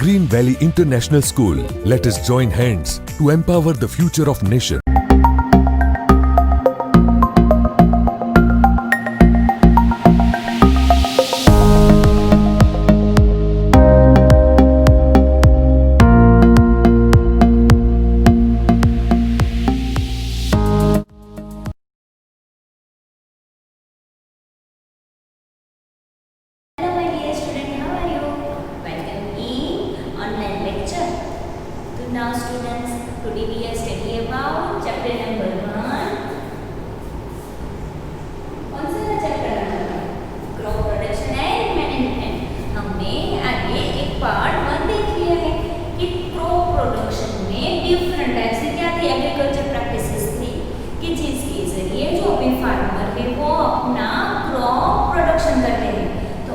Green Valley International School. Let us join hands to empower the future of nation. Hello, my dear student. How are you? Welcome in online lecture. So now, students, today we are studying about chapter number 1. कौन सा chapter है? Crop production and management. हमने आगे एक part 1 देख लिया है कि क्रॉप प्रोडक्शन में डिफरेंट टाइप से क्या थी, एग्रीकल्चर प्रैक्टिसेस थी कि जिसके जरिए जो भी फार्मर है वो अपना क्रॉप प्रोडक्शन करते हैं.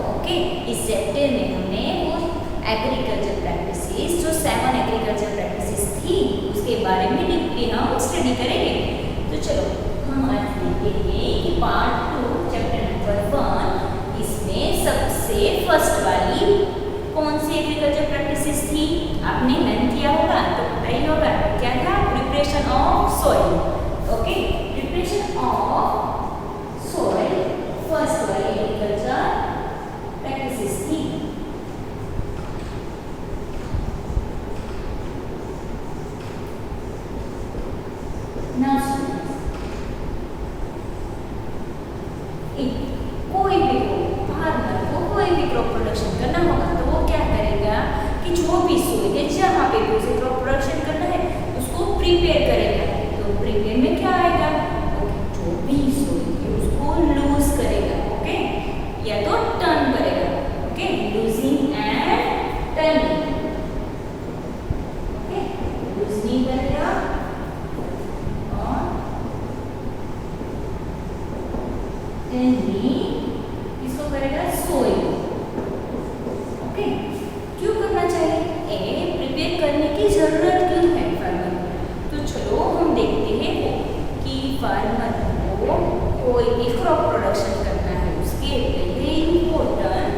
ओके, इस चैप्टर में हमने वो एग्रीकल्चर प्रैक्टिसेस जो 7 एग्रीकल्चर प्रैक्टिसेस थी उसके बारे में डीपली हम स्टडी करेंगे. तो चलो हम आज देखेंगे कि पार्ट 2 चैप्टर नंबर 1 इसमें सबसे फर्स्ट वाली कौन सी एग्रीकल्चर प्रैक्टिसेस थी. आपने लर्न किया होगा तो पता ही होगा क्या था, preparation of soil. Okay, preparation of soil first वाली एग्रीकल्चर practices थी. Now students, कोई भी फार्मर को कोई भी क्रॉप प्रोडक्शन करना होगा तो वो क्या करेगा कि जो भी सोइल है जहाँ पे भी उसे क्रॉप प्रोडक्शन करना है उसको प्रिपेयर करेगा. तो प्रिपेयर में क्या आएगा, जो भी सोइल है उसको लूज करेगा. ओके, या तो टर्न करेगा. Okay, losing and turning. Okay, loosening करेगा और टर्निंग इसको करेगा सोइल. ओके, क्यों करना चाहिए, ए प्रिपेयर करने की जरूरत क्यों है फार्मर को. तो चलो हम देखते हैं वो कि फार्मर को कोई भी क्रॉप प्रोडक्शन करना है उसके पहले इम्पोर्टेंट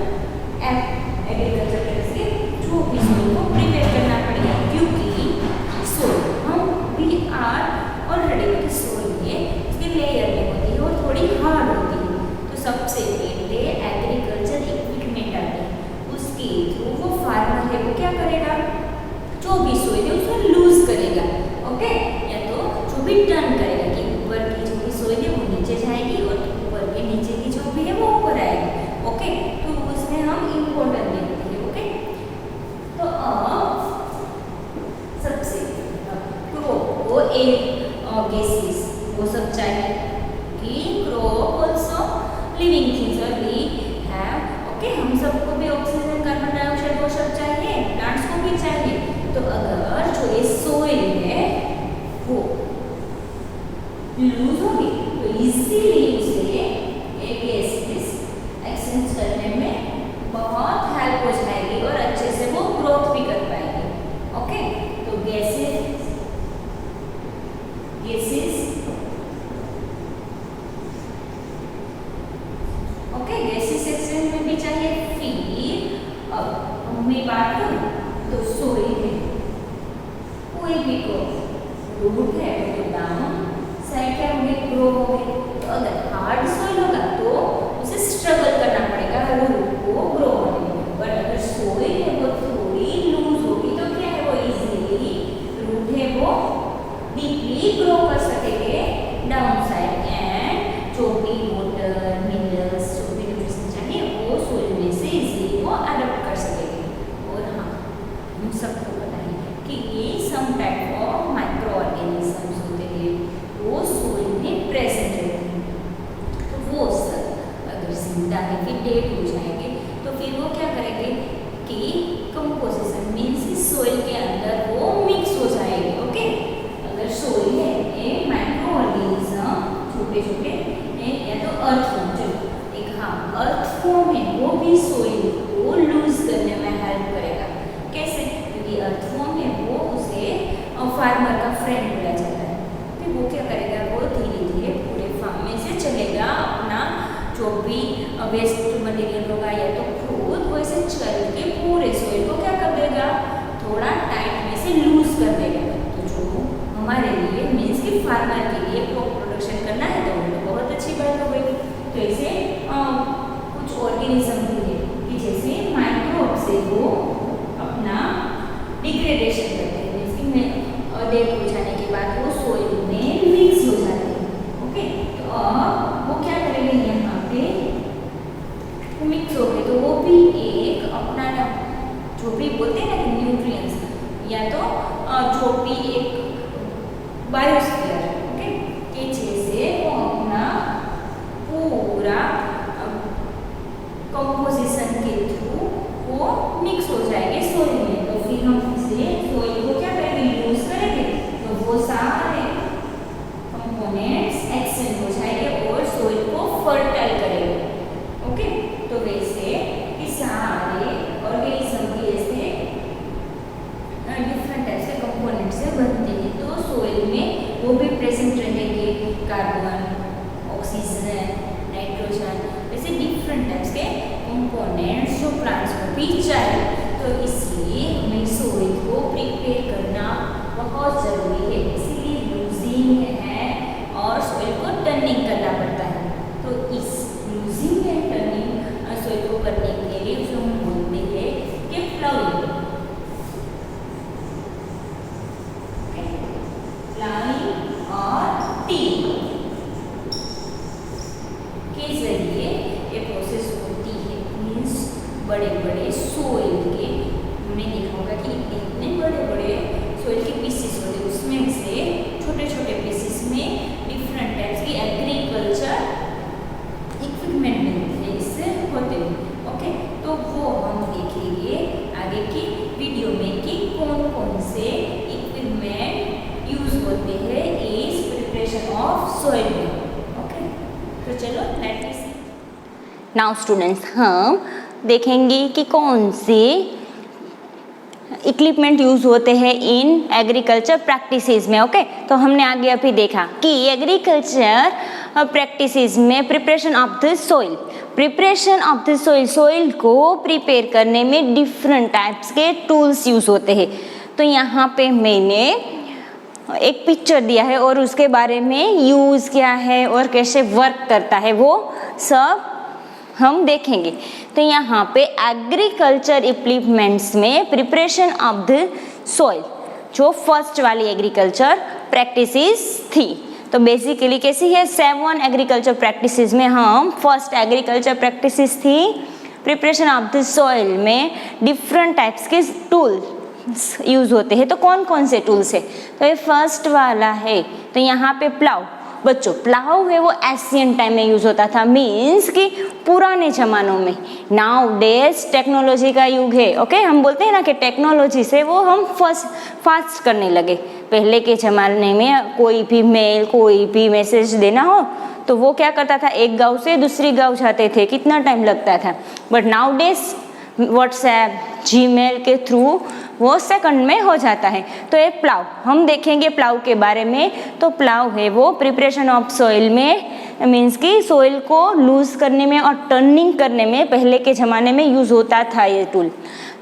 एग्रीकल्चर से जो भी सोइल को प्रिपेयर करना पड़ेगा. क्योंकि सोइल हम भी आर ऑलरेडी सोइल है उसकी लेयर में होती है और थोड़ी हार्ड होती है. तो सबसे पहले एग्रीकल्चर इक्विपमेंट आते हैं उसके थ्रू वो फार्मर है वो क्या करेगा, जो भी सोइल है उसको लूज करेगा. ओके, या तो जो भी टर्न करेगा कि ऊपर की जो भी सोइल है वो नीचे जाएगी और ऊपर के नीचे की जो भी है वो ऊपर आएगी. ओके, तो उसमें हम इम्पोर्टेंट देखते हैं. ओके, तो सबसे क्रॉप को एक गैसेस वो सब चाहिए कि क्रॉप ऑल्सो लिविंग थिंग्स और वी हैव. ओके, हम सबको भी ऑक्सीजन, कार्बन डाइऑक्साइड वो सब चाहिए, प्लांट्स को भी चाहिए. तो अगर जो ये सोइल है वो लूज होगी तो इजीली उसे एक गैसेस एक्सचेंज करने में बहुत हेल्प हो जाएगी और अच्छे से वो ग्रोथ भी कर पाएगी. ओके, तो गैसेस ओके गैसेस एक्सचेंज में भी चाहिए. फिर अब मैं बात करूँ तो सोइल है कोई भी रूट है तो डाउन साइड क्या होंगे, ग्रो होंगे. तो अगर हार्ड सोइल होगा तो उसे स्ट्रगल करना पड़ेगा रूट को ग्रो होने में. बट अगर सोइल है वो थोड़ी लूज होगी तो क्या है, वो इजीली रूट है वो डीपली ग्रो कर सकेंगे डाउन साइड एंड जो भी वाटर मिनरल्स जो भी न्यूट्रिशन चाहिए वो सोइल में से इजीली वो अडॉप्ट कर सकेंगे. और हाँ, हम सबको पता है कि ये some type of micro organisms होते हैं वो सोइल में प्रेजेंट रहते हैं. तो वो सब अगर जिंदा है फिर डेड हो जाएंगे तो फिर वो क्या करेंगे कि थोड़ा टाइट में से लूज कर देगा। तो जो हमारे लिए मीन्स कि फार्मर के लिए क्रॉप प्रोडक्शन करना है तो वो बहुत अच्छी बात हो गई। तो ऐसे कुछ ऑर्गेनिज्म भी है कि जैसे माइक्रोब से वो अपना डिग्रेडेशन करते हैं, मीन्स कि डेड हो जाने के बाद वो सॉइल में मिक्स हो जाते हैं। ओके, तो वो क्या करेंगे यहाँ पे मिक्स हो गए तो वो भी एक अपना जो भी बोलते हैं ना कि न्यूट्रिएंट्स या तो जो भी एक बायोस्फीयर, ओके, के जैसे वो अपना पूरा कंपोजिशन के थ्रू वो मिक्स हो जाएंगे सॉइल में। तो फिर हम इसे सॉइल को क्या करेंगे, यूज करेंगे, तो वो सारे कंपोनेंट्स एक्सचेंज हो जाएंगे और सॉइल को फर्टाइल करेंगे। ओके, तो वैसे ये सारे ऑर्गेनिज्म भी ऐसे डिफरेंट टाइप से कंपोनेंट से बनते हैं। तो सॉइल में वो भी प्रेजेंट रहेंगे, कार्बन, ऑक्सीजन, नाइट्रोजन, वैसे डिफरेंट टाइप्स के कंपोनेंट्स जो प्लांट्स को भी चाहिए। तो इसलिए हमें सॉइल को प्रिपेयर करना बहुत ज़रूरी है, इसीलिए यूजिंग है और सॉइल को टर्निंग करना पड़ता है। तो इस यूजिंग एंड टर्निंग सॉइल को करने के लिए जो हम बोलते हैं कि प्लाउइंग, प्लाउइंग और टीलिंग के जरिए ये प्रोसेस होती है। मीन्स बड़े बड़े सॉइल के, हमने देखा होगा कि इतने बड़े बड़े सॉइल के पीसेस होते हैं, उसमें से छोटे छोटे पीसेस में डिफरेंट टाइप्स की एग्रीकल्चर इक्विपमेंट मिलते हैं, इससे होते हैं। ओके, तो वो हम देखेंगे आगे की वीडियो में कि कौन कौन से इक्विपमेंट यूज होते हैं इस प्रिपरेशन ऑफ सॉइल में। ओके, तो चलो लेट मी सी। नाउ स्टूडेंट्स, हम देखेंगे कि कौन से इक्विपमेंट यूज होते हैं इन एग्रीकल्चर प्रैक्टिसेस में। ओके, तो हमने आगे अभी देखा कि एग्रीकल्चर प्रैक्टिसेस में preparation of the soil, preparation of the soil, soil को प्रिपेयर करने में डिफरेंट टाइप्स के टूल्स यूज होते हैं। तो यहाँ पे मैंने एक पिक्चर दिया है और उसके बारे में यूज क्या है और कैसे वर्क करता है वो सब हम देखेंगे। तो यहाँ पे एग्रीकल्चर इक्विपमेंट्स में प्रिपरेशन ऑफ द सॉइल जो फर्स्ट वाली एग्रीकल्चर प्रैक्टिसेस थी, तो बेसिकली कैसी है, 7 एग्रीकल्चर प्रैक्टिसेस में हम फर्स्ट एग्रीकल्चर प्रैक्टिसेस थी प्रिपरेशन ऑफ द सॉइल में डिफरेंट टाइप्स के टूल्स यूज होते हैं। तो कौन कौन से टूल्स है, तो ये फर्स्ट वाला है, तो यहाँ पे प्लाउ। बच्चों, प्लाउ है वो एशियन टाइम में यूज होता था, मीन्स कि पुराने जमानों में। नाउ डेज टेक्नोलॉजी का युग है। ओके, हम बोलते हैं ना कि टेक्नोलॉजी से वो हम फास्ट करने लगे। पहले के ज़माने में कोई भी मेल, कोई भी मैसेज देना हो तो वो क्या करता था, एक गांव से दूसरी गांव जाते थे, कितना टाइम लगता था। But now days WhatsApp, Gmail के थ्रू वो सेकंड में हो जाता है। तो ये प्लाउ हम देखेंगे प्लाउ के बारे में। तो प्लाउ है वो प्रिपरेशन ऑफ सॉइल में, मीन्स कि सॉइल को लूज करने में और टर्निंग करने में पहले के ज़माने में यूज़ होता था ये टूल।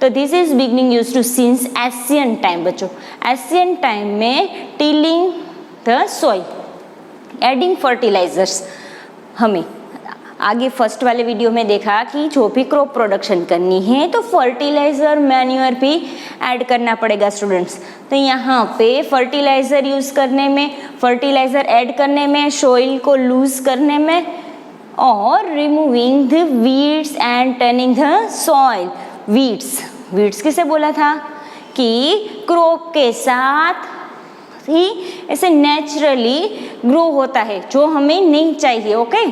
तो this is beginning use to since ancient time. बच्चों, एशियन टाइम में tilling the soil, adding fertilizers, हमें आगे फर्स्ट वाले वीडियो में देखा कि जो भी क्रॉप प्रोडक्शन करनी है तो फर्टिलाइज़र, मैन्योर भी ऐड करना पड़ेगा स्टूडेंट्स। तो यहाँ पे फर्टिलाइज़र यूज़ करने में, फर्टिलाइज़र ऐड करने में, सॉइल को लूज करने में और removing the weeds and turning the soil. Weeds किसे बोला था कि क्रॉप के साथ ही ऐसे नेचुरली ग्रो होता है जो हमें नहीं चाहिए। ओके,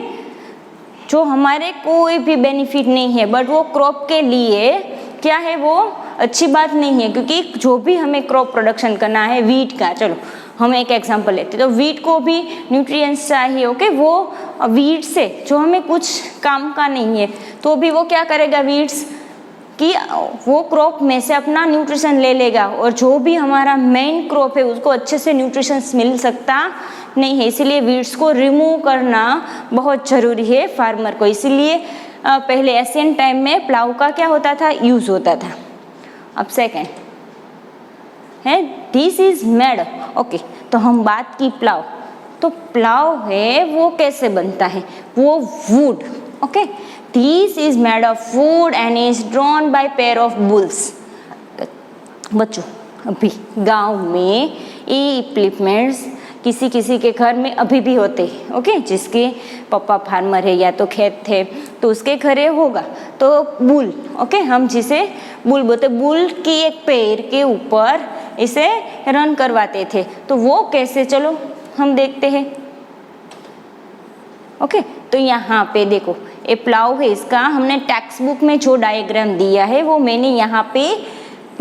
जो हमारे कोई भी बेनिफिट नहीं है, बट वो क्रॉप के लिए क्या है, वो अच्छी बात नहीं है, क्योंकि जो भी हमें क्रॉप प्रोडक्शन करना है वीट का, चलो हम एक एग्जांपल लेते हैं, तो वीट को भी न्यूट्रिएंट्स चाहिए। ओके, वो वीट से जो हमें कुछ काम का नहीं है तो भी वो क्या करेगा, वीट्स कि वो क्रॉप में से अपना न्यूट्रिशन ले लेगा और जो भी हमारा मेन क्रॉप है उसको अच्छे से न्यूट्रिशन मिल सकता नहीं है। इसीलिए वीड्स को रिमूव करना बहुत ज़रूरी है फार्मर को। इसीलिए पहले एशियन टाइम में प्लाउ का क्या होता था, यूज़ होता था। अब सेकेंड, है दिस इज मेड। ओके, तो हम बात की प्लाव, तो प्लाव है वो कैसे बनता है, वो would. Okay, this is made of would and is drawn by pair of bulls. बच्चों, अभी गांव में ये इक्विपमेंट्स किसी किसी के घर में अभी भी होते हैं। ओके, जिसके पापा फार्मर है या तो खेत थे तो उसके घरे होगा तो बुल। ओके, हम जिसे बुल बोलते, बुल की एक पैर के ऊपर इसे रन करवाते थे। तो वो कैसे, चलो हम देखते हैं। ओके, तो यहाँ पे देखो ये प्लाव है, इसका हमने टेक्स्ट बुक में जो डायग्राम दिया है वो मैंने यहाँ पे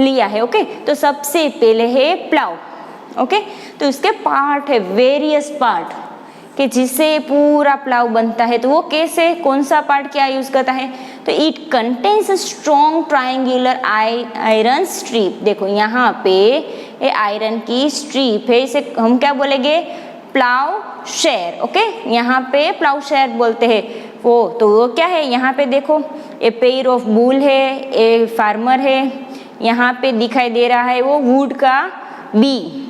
लिया है। ओके, तो सबसे पहले है प्लाव। ओके, तो उसके पार्ट है, वेरियस पार्ट, कि जिससे पूरा प्लाव बनता है। तो वो कैसे, कौन सा पार्ट क्या यूज करता है, तो it contains a strong triangular iron strip. देखो यहाँ पे ये आयरन की स्ट्रिप है, इसे हम क्या बोलेंगे, प्लाव शेयर। ओके, यहाँ पे प्लाव शेयर बोलते हैं वो। तो वो क्या है, यहाँ पे देखो ये पेयर ऑफ बुल है, ये फार्मर है, यहाँ पे दिखाई दे रहा है वो वुड का बीम,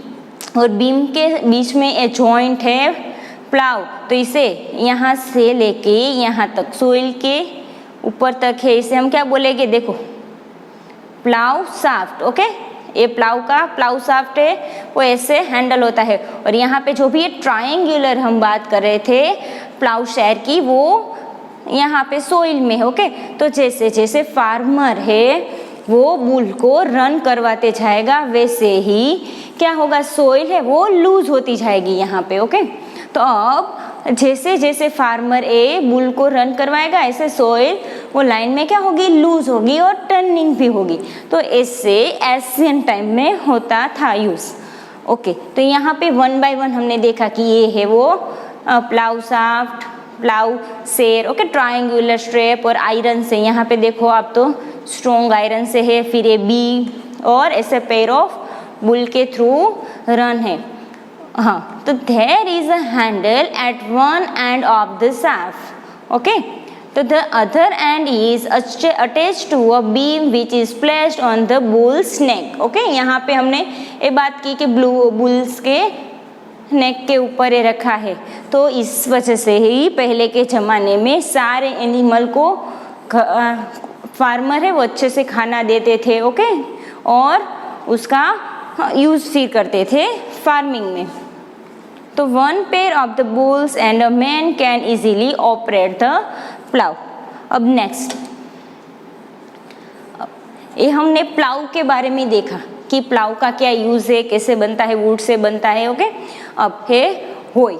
और बीम के बीच में ये जॉइंट है प्लाव। तो इसे यहाँ से लेके यहाँ तक सोइल के ऊपर तक है, इसे हम क्या बोलेंगे, देखो प्लाव शाफ्ट। ओके, ये प्लाव का प्लाव शाफ्ट है, वो ऐसे हैंडल होता है। और यहाँ पे जो भी ये ट्रायंगुलर हम बात कर रहे थे प्लाव शेयर की, वो यहाँ पे सोइल में है। ओके, तो जैसे जैसे फार्मर है वो बुल को रन करवाते जाएगा, वैसे ही क्या होगा, सोइल है वो लूज होती जाएगी यहाँ पे। ओके, तो अब जैसे जैसे फार्मर ए बुल को रन करवाएगा, ऐसे सोइल वो लाइन में क्या होगी, लूज होगी और टर्निंग भी होगी। तो इससे एशियन टाइम में होता था यूज। ओके, तो यहाँ पे वन बाय वन हमने देखा कि ये है वो plough shaft, plough share. Okay, triangular strap और आयरन से, यहाँ पे देखो आप तो स्ट्रॉन्ग आयरन से है, फिर ये बी और ऐसे पेयर ऑफ बुल के थ्रू रन है। हाँ, तो there is a handle at one end of the shaft. Okay, तो the other end is attached to a beam which is placed on the bull's neck. Okay, यहाँ पे हमने ये बात की कि बुल्स के नेक के ऊपर ये रखा है। तो इस वजह से ही पहले के ज़माने में सारे एनिमल को फार्मर है वो अच्छे से खाना देते थे। ओके, और उसका यूज फिर करते थे फार्मिंग में। तो one pair of the bulls and a man can easily operate the plough. अब नेक्स्ट, ये हमने प्लाव के बारे में देखा कि प्लाव का क्या यूज है, कैसे बनता है, वुड से बनता है। ओके, अब है होई।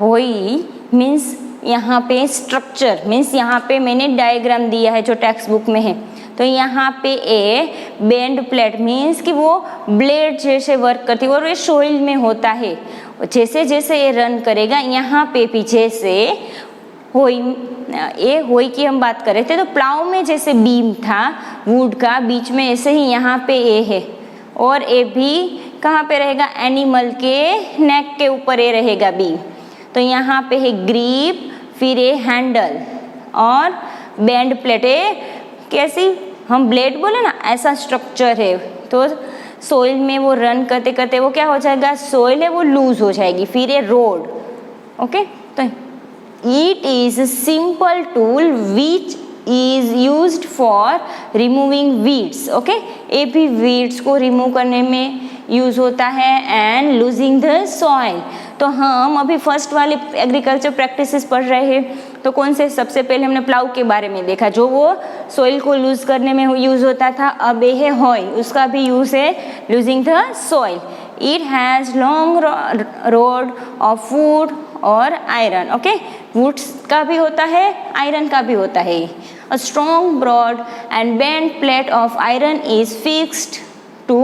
होई मीन्स यहाँ पे स्ट्रक्चर, मीन्स यहाँ पे मैंने डायग्राम दिया है जो टेक्स्ट बुक में है। तो यहाँ पे ए बेंड प्लेट मीन्स कि वो ब्लेड जैसे वर्क करती है और ये सोइल में होता है। जैसे जैसे ये रन करेगा, यहाँ पे पीछे से होई, ये होई की हम बात कर रहे थे। तो प्लाव में जैसे बीम था वुड का, बीच में ऐसे ही यहाँ पे ए है, और ए भी कहाँ पे रहेगा, एनिमल के नेक के ऊपर ये रहेगा बीम। तो यहाँ पे है ग्रिप, फिर ये हैंडल और बेंड प्लेट। कैसी, हम ब्लेड बोले ना, ऐसा स्ट्रक्चर है। तो सोइल में वो रन करते करते वो क्या हो जाएगा, सोइल है वो लूज हो जाएगी। फिर ये रोड। ओके, तो it is simple tool which is used for removing weeds. Okay, ये भी वीड्स को रिमूव करने में यूज होता है एंड लूजिंग द सॉइल। तो हम अभी फर्स्ट वाले एग्रीकल्चर प्रैक्टिसेस पढ़ रहे हैं। तो कौन से, सबसे पहले हमने प्लाव के बारे में देखा जो वो सॉइल को लूज करने में यूज होता था। अब ये है होई, उसका भी यूज है loosing the soil. It has long rod of wood और आयरन। ओके, वुड्स का भी होता है, आयरन का भी होता है। A strong broad and bent plate of iron is fixed to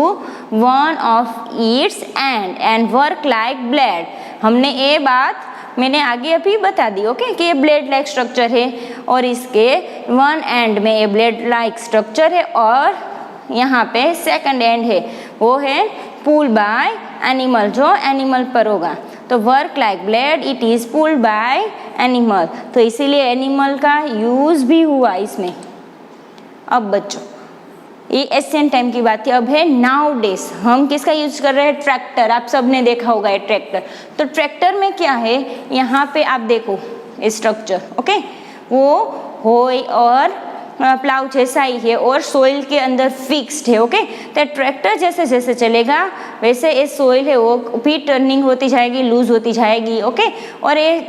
one of its end and work like blade। हमने ये बात मैंने आगे अभी बता दी। ओके, कि ये ब्लेड लाइक स्ट्रक्चर है और इसके वन एंड में ये ब्लेड लाइक स्ट्रक्चर है, और यहाँ पे सेकंड एंड है वो है पुल बाय एनिमल, जो एनिमल पर होगा। तो work like blade, it is pulled bye animal. तो इसीलिए एनिमल का यूज भी हुआ इसमें। अब बच्चों ये एशियन टाइम की बात थी। अब है नाउ डेज, हम किसका यूज कर रहे हैं? ट्रैक्टर। आप सबने देखा होगा ये ट्रैक्टर। तो ट्रैक्टर में क्या है, यहाँ पे आप देखो स्ट्रक्चर, ओके, वो होय और प्लाउ जैसा ही है और सोइल के अंदर फिक्स्ड है, ओके। तो ट्रैक्टर जैसे जैसे चलेगा वैसे ये सोइल है वो भी टर्निंग होती जाएगी, लूज होती जाएगी, ओके। और ये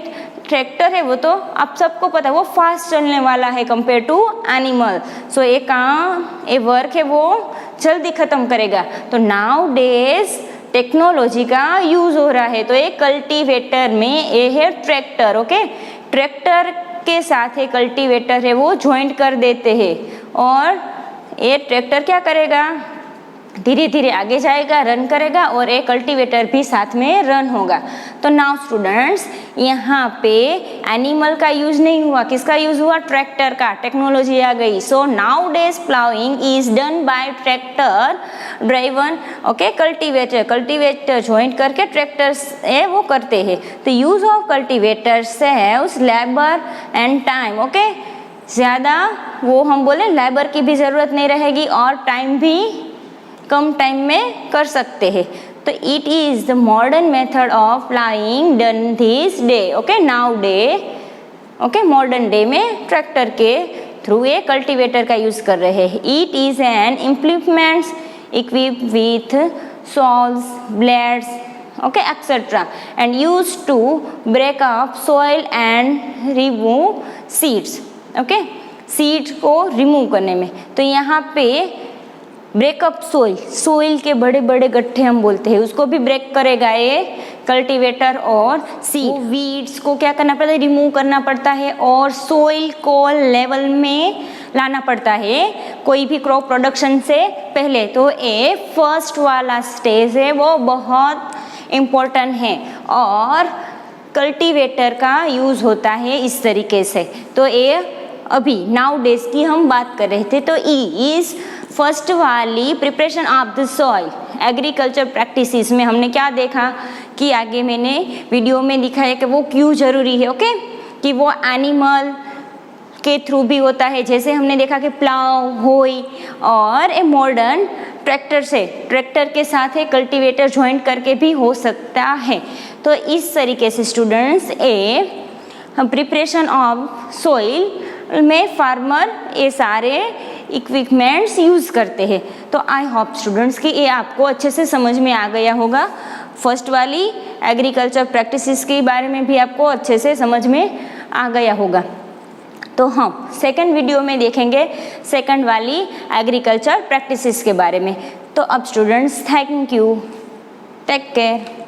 ट्रैक्टर है वो तो आप सबको पता है वो फास्ट चलने वाला है कंपेयर टू एनिमल। सो ये काम, ये वर्क है वो जल्दी ख़त्म करेगा। तो नाउ डेज टेक्नोलॉजी का यूज़ हो रहा है। तो ये कल्टीवेटर में ये है ट्रैक्टर, ओके। ट्रैक्टर के साथ ये कल्टीवेटर है वो ज्वाइंट कर देते हैं और ये ट्रैक्टर क्या करेगा, धीरे धीरे आगे जाएगा, रन करेगा और एक कल्टीवेटर भी साथ में रन होगा। तो नाउ स्टूडेंट्स, यहाँ पे एनिमल का यूज नहीं हुआ, किसका यूज हुआ? ट्रैक्टर का। टेक्नोलॉजी आ गई। So nowadays ploughing is done by tractor driven, okay, cultivator. Cultivator joint करके ट्रैक्टर है वो करते हैं। तो use of cultivator saves labour and time, okay. ज़्यादा वो हम बोले लेबर की भी ज़रूरत नहीं रहेगी और टाइम भी कम टाइम में कर सकते हैं। तो it is the modern method of ploughing done this day, okay, now day, okay. Modern day में ट्रैक्टर के थ्रू ये कल्टीवेटर का यूज़ कर रहे हैं। It is an implements equip with soles, blades, okay, etcetera and use to break up soil and remove seeds, okay, seeds को remove करने में। तो यहाँ पे ब्रेकअप सोइल, सोइल के बड़े बड़े गट्ठे हम बोलते हैं, उसको भी ब्रेक करेगा ये कल्टीवेटर। और सीड वीड्स को क्या करना पड़ता है? रिमूव करना पड़ता है और सोइल को लेवल में लाना पड़ता है कोई भी क्रॉप प्रोडक्शन से पहले। तो ये फर्स्ट वाला स्टेज है वो बहुत इम्पोर्टेंट है और कल्टीवेटर का यूज़ होता है इस तरीके से। तो ये अभी नाउ डेज की हम बात कर रहे थे। तो ई इज़ फर्स्ट वाली preparation of the soil. Agriculture practices में हमने क्या देखा कि आगे मैंने वीडियो में दिखाया कि वो क्यों ज़रूरी है, ओके, कि वो एनिमल के थ्रू भी होता है, जैसे हमने देखा कि प्लाव, होई और ए मॉडर्न ट्रैक्टर से, ट्रैक्टर के साथ है कल्टीवेटर ज्वाइंट करके भी हो सकता है। तो इस तरीके से students a preparation of soil में फार्मर ये सारे इक्विपमेंट्स यूज़ करते हैं। तो आई होप स्टूडेंट्स कि ये आपको अच्छे से समझ में आ गया होगा। फर्स्ट वाली एग्रीकल्चर प्रैक्टिसेस के बारे में भी आपको अच्छे से समझ में आ गया होगा। तो हम सेकंड वीडियो में देखेंगे सेकंड वाली एग्रीकल्चर प्रैक्टिसेस के बारे में। तो अब students thank you, take care.